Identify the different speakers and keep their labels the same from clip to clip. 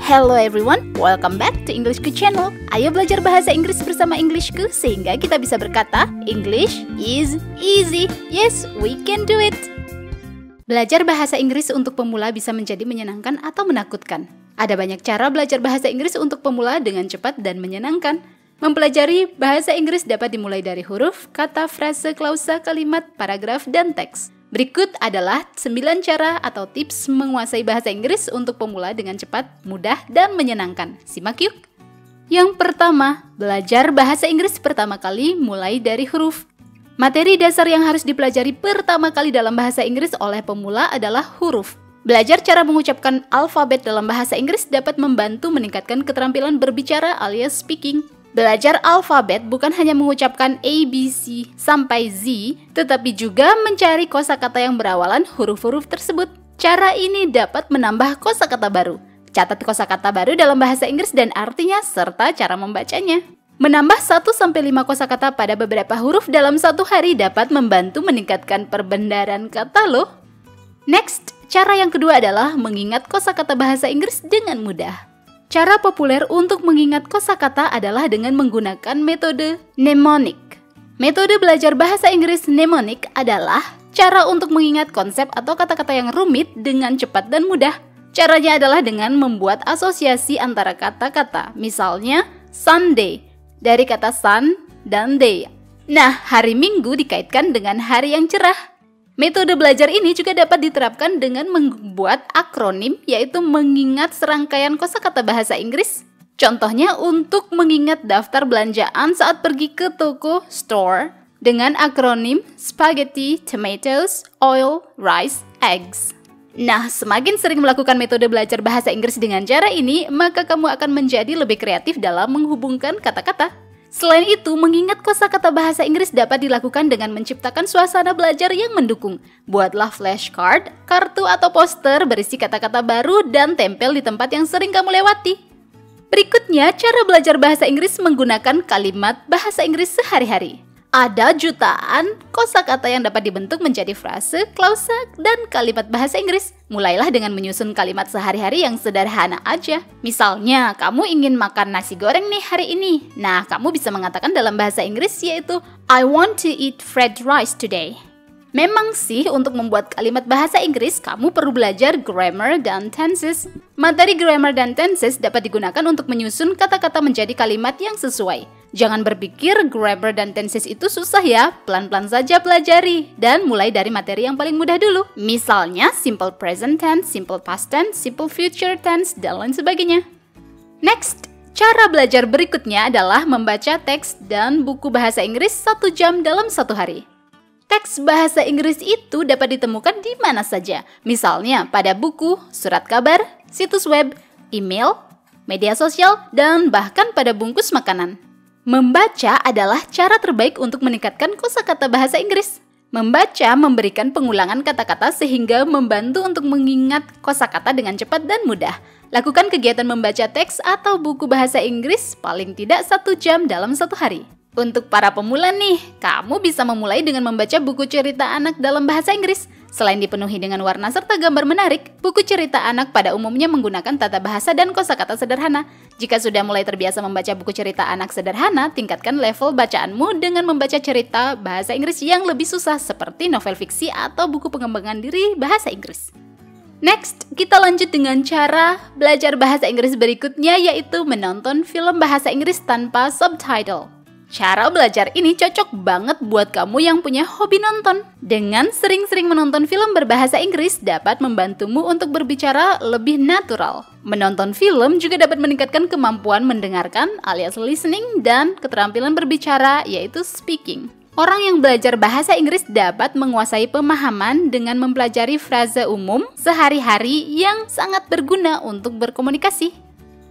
Speaker 1: Hello everyone, welcome back to Englishku channel. Ayo belajar bahasa Inggris bersama Englishku sehingga kita bisa berkata English is easy. Yes, we can do it. Belajar bahasa Inggris untuk pemula bisa menjadi menyenangkan atau menakutkan. Ada banyak cara belajar bahasa Inggris untuk pemula dengan cepat dan menyenangkan. Mempelajari bahasa Inggris dapat dimulai dari huruf, kata, frase, klausa, kalimat, paragraf, dan teks. Berikut adalah 9 cara atau tips menguasai bahasa Inggris untuk pemula dengan cepat, mudah, dan menyenangkan. Simak yuk! Yang pertama, belajar bahasa Inggris pertama kali mulai dari huruf. Materi dasar yang harus dipelajari pertama kali dalam bahasa Inggris oleh pemula adalah huruf. Belajar cara mengucapkan alfabet dalam bahasa Inggris dapat membantu meningkatkan keterampilan berbicara alias speaking. Belajar alfabet bukan hanya mengucapkan A, B, C, sampai Z, tetapi juga mencari kosakata yang berawalan huruf-huruf tersebut. Cara ini dapat menambah kosakata baru. Catat kosakata baru dalam bahasa Inggris dan artinya serta cara membacanya. Menambah 1-5 kosakata pada beberapa huruf dalam satu hari dapat membantu meningkatkan perbendaharaan kata loh. Next, cara yang kedua adalah mengingat kosakata bahasa Inggris dengan mudah. Cara populer untuk mengingat kosakata adalah dengan menggunakan metode mnemonic. Metode belajar bahasa Inggris mnemonic adalah cara untuk mengingat konsep atau kata-kata yang rumit dengan cepat dan mudah. Caranya adalah dengan membuat asosiasi antara kata-kata, misalnya Sunday, dari kata sun dan day. Nah, hari Minggu dikaitkan dengan hari yang cerah. Metode belajar ini juga dapat diterapkan dengan membuat akronim, yaitu mengingat serangkaian kosakata bahasa Inggris. Contohnya untuk mengingat daftar belanjaan saat pergi ke toko store dengan akronim spaghetti, tomatoes, oil, rice, eggs. Nah, semakin sering melakukan metode belajar bahasa Inggris dengan cara ini, maka kamu akan menjadi lebih kreatif dalam menghubungkan kata-kata. Selain itu, mengingat kosakata bahasa Inggris dapat dilakukan dengan menciptakan suasana belajar yang mendukung. Buatlah flashcard, kartu atau poster berisi kata-kata baru dan tempel di tempat yang sering kamu lewati. Berikutnya, cara belajar bahasa Inggris menggunakan kalimat bahasa Inggris sehari-hari. Ada jutaan kosakata yang dapat dibentuk menjadi frase, klausa, dan kalimat bahasa Inggris. Mulailah dengan menyusun kalimat sehari-hari yang sederhana aja. Misalnya, kamu ingin makan nasi goreng nih hari ini. Nah, kamu bisa mengatakan dalam bahasa Inggris yaitu I want to eat fried rice today. Memang sih, untuk membuat kalimat bahasa Inggris, kamu perlu belajar grammar dan tenses. Materi grammar dan tenses dapat digunakan untuk menyusun kata-kata menjadi kalimat yang sesuai. Jangan berpikir grammar dan tenses itu susah ya, pelan-pelan saja pelajari. Dan mulai dari materi yang paling mudah dulu. Misalnya, simple present tense, simple past tense, simple future tense, dan lain sebagainya. Next, cara belajar berikutnya adalah membaca teks dan buku bahasa Inggris 1 jam dalam 1 hari. Teks bahasa Inggris itu dapat ditemukan di mana saja. Misalnya pada buku, surat kabar, situs web, email, media sosial, dan bahkan pada bungkus makanan. Membaca adalah cara terbaik untuk meningkatkan kosakata bahasa Inggris. Membaca memberikan pengulangan kata-kata sehingga membantu untuk mengingat kosakata dengan cepat dan mudah. Lakukan kegiatan membaca teks atau buku bahasa Inggris paling tidak 1 jam dalam 1 hari. Untuk para pemula nih, kamu bisa memulai dengan membaca buku cerita anak dalam bahasa Inggris. Selain dipenuhi dengan warna serta gambar menarik, buku cerita anak pada umumnya menggunakan tata bahasa dan kosakata sederhana. Jika sudah mulai terbiasa membaca buku cerita anak sederhana, tingkatkan level bacaanmu dengan membaca cerita bahasa Inggris yang lebih susah seperti novel fiksi atau buku pengembangan diri bahasa Inggris. Next, kita lanjut dengan cara belajar bahasa Inggris berikutnya, yaitu menonton film bahasa Inggris tanpa subtitle. Cara belajar ini cocok banget buat kamu yang punya hobi nonton. Dengan sering-sering menonton film berbahasa Inggris dapat membantumu untuk berbicara lebih natural. Menonton film juga dapat meningkatkan kemampuan mendengarkan alias listening dan keterampilan berbicara yaitu speaking. Orang yang belajar bahasa Inggris dapat menguasai pemahaman dengan mempelajari frase umum sehari-hari yang sangat berguna untuk berkomunikasi.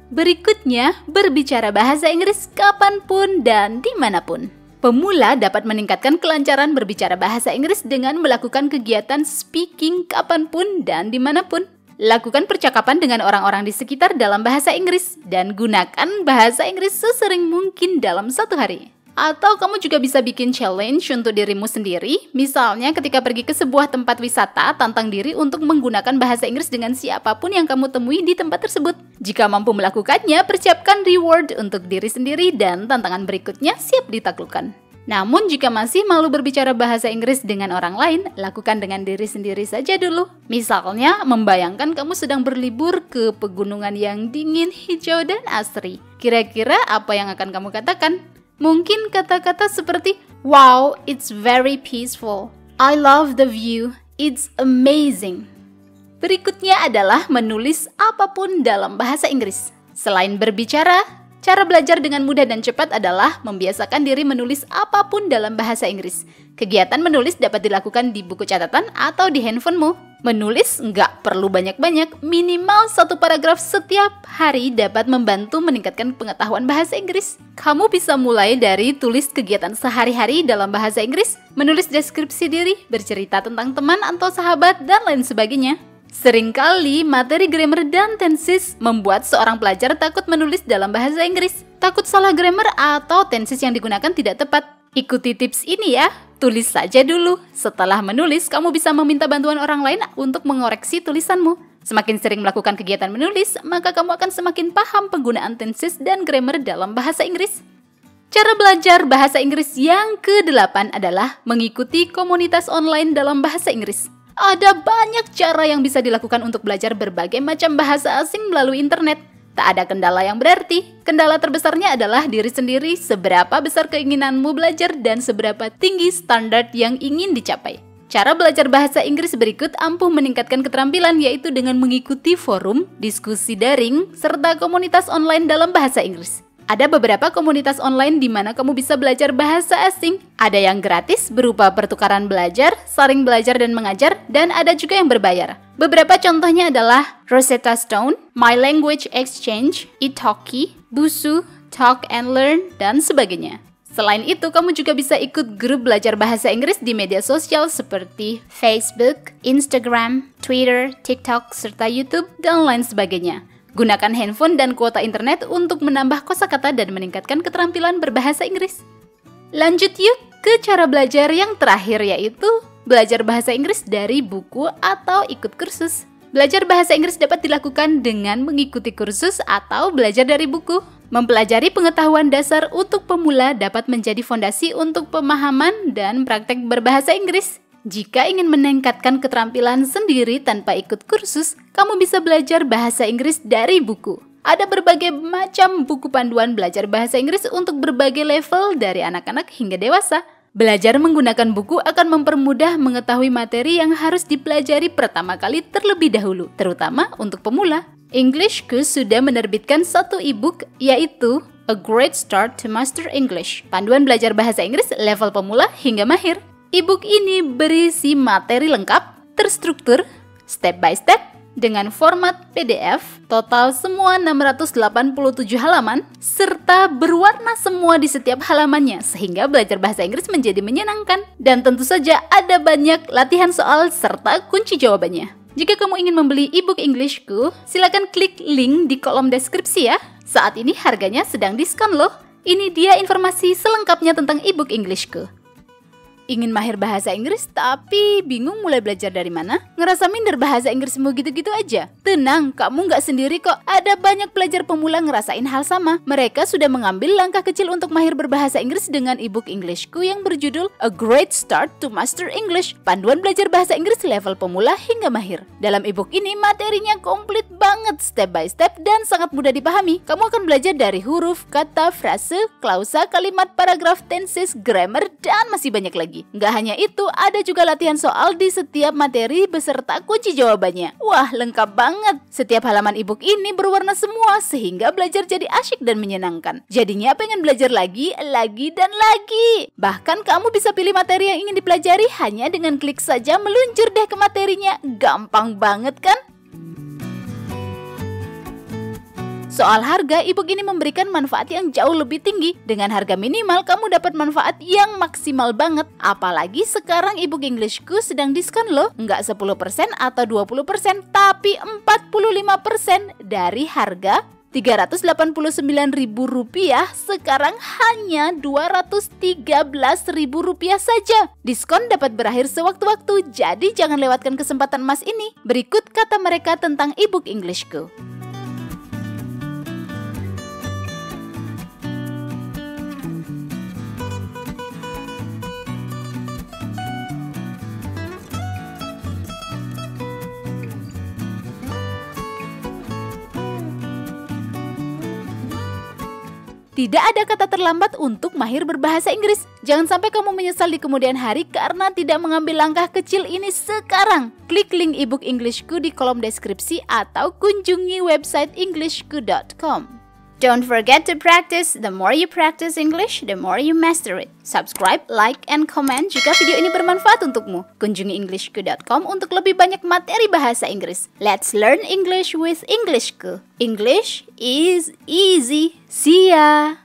Speaker 1: Berikutnya, berbicara bahasa Inggris kapanpun dan dimanapun. Pemula dapat meningkatkan kelancaran berbicara bahasa Inggris dengan melakukan kegiatan speaking kapanpun dan dimanapun. Lakukan percakapan dengan orang-orang di sekitar dalam bahasa Inggris dan gunakan bahasa Inggris sesering mungkin dalam 1 hari. Atau kamu juga bisa bikin challenge untuk dirimu sendiri. Misalnya ketika pergi ke sebuah tempat wisata, tantang diri untuk menggunakan bahasa Inggris dengan siapapun yang kamu temui di tempat tersebut. Jika mampu melakukannya, persiapkan reward untuk diri sendiri dan tantangan berikutnya siap ditaklukkan. Namun jika masih malu berbicara bahasa Inggris dengan orang lain, lakukan dengan diri sendiri saja dulu. Misalnya, membayangkan kamu sedang berlibur ke pegunungan yang dingin, hijau, dan asri. Kira-kira apa yang akan kamu katakan? Mungkin kata-kata seperti, "Wow, it's very peaceful. I love the view. It's amazing." Berikutnya adalah menulis apapun dalam bahasa Inggris. Selain berbicara, cara belajar dengan mudah dan cepat adalah membiasakan diri menulis apapun dalam bahasa Inggris. Kegiatan menulis dapat dilakukan di buku catatan atau di handphonemu. Menulis nggak perlu banyak-banyak, minimal 1 paragraf setiap hari dapat membantu meningkatkan pengetahuan bahasa Inggris. Kamu bisa mulai dari tulis kegiatan sehari-hari dalam bahasa Inggris, menulis deskripsi diri, bercerita tentang teman atau sahabat, dan lain sebagainya. Seringkali materi grammar dan tenses membuat seorang pelajar takut menulis dalam bahasa Inggris. Takut salah grammar atau tenses yang digunakan tidak tepat. Ikuti tips ini ya, tulis saja dulu. Setelah menulis, kamu bisa meminta bantuan orang lain untuk mengoreksi tulisanmu. Semakin sering melakukan kegiatan menulis, maka kamu akan semakin paham penggunaan tenses dan grammar dalam bahasa Inggris. Cara belajar bahasa Inggris yang ke-8 adalah mengikuti komunitas online dalam bahasa Inggris. Ada banyak cara yang bisa dilakukan untuk belajar berbagai macam bahasa asing melalui internet. Tak ada kendala yang berarti. Kendala terbesarnya adalah diri sendiri, seberapa besar keinginanmu belajar dan seberapa tinggi standar yang ingin dicapai. Cara belajar bahasa Inggris berikut ampuh meningkatkan keterampilan, yaitu dengan mengikuti forum, diskusi daring, serta komunitas online dalam bahasa Inggris. Ada beberapa komunitas online di mana kamu bisa belajar bahasa asing. Ada yang gratis berupa pertukaran belajar, saling belajar dan mengajar, dan ada juga yang berbayar. Beberapa contohnya adalah Rosetta Stone, My Language Exchange, Italki, Busuu, Talk and Learn, dan sebagainya. Selain itu, kamu juga bisa ikut grup belajar bahasa Inggris di media sosial seperti Facebook, Instagram, Twitter, TikTok, serta YouTube, dan lain sebagainya. Gunakan handphone dan kuota internet untuk menambah kosakata dan meningkatkan keterampilan berbahasa Inggris. Lanjut yuk ke cara belajar yang terakhir, yaitu belajar bahasa Inggris dari buku atau ikut kursus. Belajar bahasa Inggris dapat dilakukan dengan mengikuti kursus atau belajar dari buku. Mempelajari pengetahuan dasar untuk pemula dapat menjadi fondasi untuk pemahaman dan praktek berbahasa Inggris. Jika ingin meningkatkan keterampilan sendiri tanpa ikut kursus, kamu bisa belajar bahasa Inggris dari buku. Ada berbagai macam buku panduan belajar bahasa Inggris untuk berbagai level dari anak-anak hingga dewasa. Belajar menggunakan buku akan mempermudah mengetahui materi yang harus dipelajari pertama kali terlebih dahulu, terutama untuk pemula. Englishku sudah menerbitkan 1 e-book, yaitu A Great Start to Master English, panduan belajar bahasa Inggris level pemula hingga mahir. E-book ini berisi materi lengkap, terstruktur, step by step, dengan format PDF, total semua 687 halaman, serta berwarna semua di setiap halamannya, sehingga belajar bahasa Inggris menjadi menyenangkan. Dan tentu saja ada banyak latihan soal serta kunci jawabannya. Jika kamu ingin membeli e-book Englishku, silakan klik link di kolom deskripsi ya. Saat ini harganya sedang diskon loh. Ini dia informasi selengkapnya tentang e-book Englishku. Ingin mahir bahasa Inggris tapi bingung mulai belajar dari mana? Ngerasa minder bahasa Inggrismu gitu-gitu aja? Tenang, kamu nggak sendiri kok. Ada banyak pelajar pemula ngerasain hal sama. Mereka sudah mengambil langkah kecil untuk mahir berbahasa Inggris dengan e-book Englishku yang berjudul A Great Start to Master English, panduan belajar bahasa Inggris level pemula hingga mahir. Dalam e-book ini materinya komplit banget, step by step, dan sangat mudah dipahami. Kamu akan belajar dari huruf, kata, frase, klausa, kalimat, paragraf, tenses, grammar, dan masih banyak lagi. Nggak hanya itu, ada juga latihan soal di setiap materi beserta kunci jawabannya. Wah, lengkap banget. Setiap halaman e-book ini berwarna semua sehingga belajar jadi asyik dan menyenangkan. Jadinya pengen belajar lagi, dan lagi. Bahkan kamu bisa pilih materi yang ingin dipelajari hanya dengan klik saja meluncur deh ke materinya. Gampang banget kan? Soal harga, e-book ini memberikan manfaat yang jauh lebih tinggi. Dengan harga minimal, kamu dapat manfaat yang maksimal banget. Apalagi sekarang e-book Englishku sedang diskon loh. Nggak 10% atau 20%, tapi 45% dari harga Rp389.000 sekarang hanya Rp213.000 saja. Diskon dapat berakhir sewaktu-waktu, jadi jangan lewatkan kesempatan emas ini. Berikut kata mereka tentang ebook Englishku. Tidak ada kata terlambat untuk mahir berbahasa Inggris. Jangan sampai kamu menyesal di kemudian hari karena tidak mengambil langkah kecil ini sekarang. Klik link ebook Englishku di kolom deskripsi atau kunjungi website englishku.com. Don't forget to practice. The more you practice English, the more you master it. Subscribe, like, and comment jika video ini bermanfaat untukmu. Kunjungi englishku.com untuk lebih banyak materi bahasa Inggris. Let's learn English with Englishku. English is easy. See ya!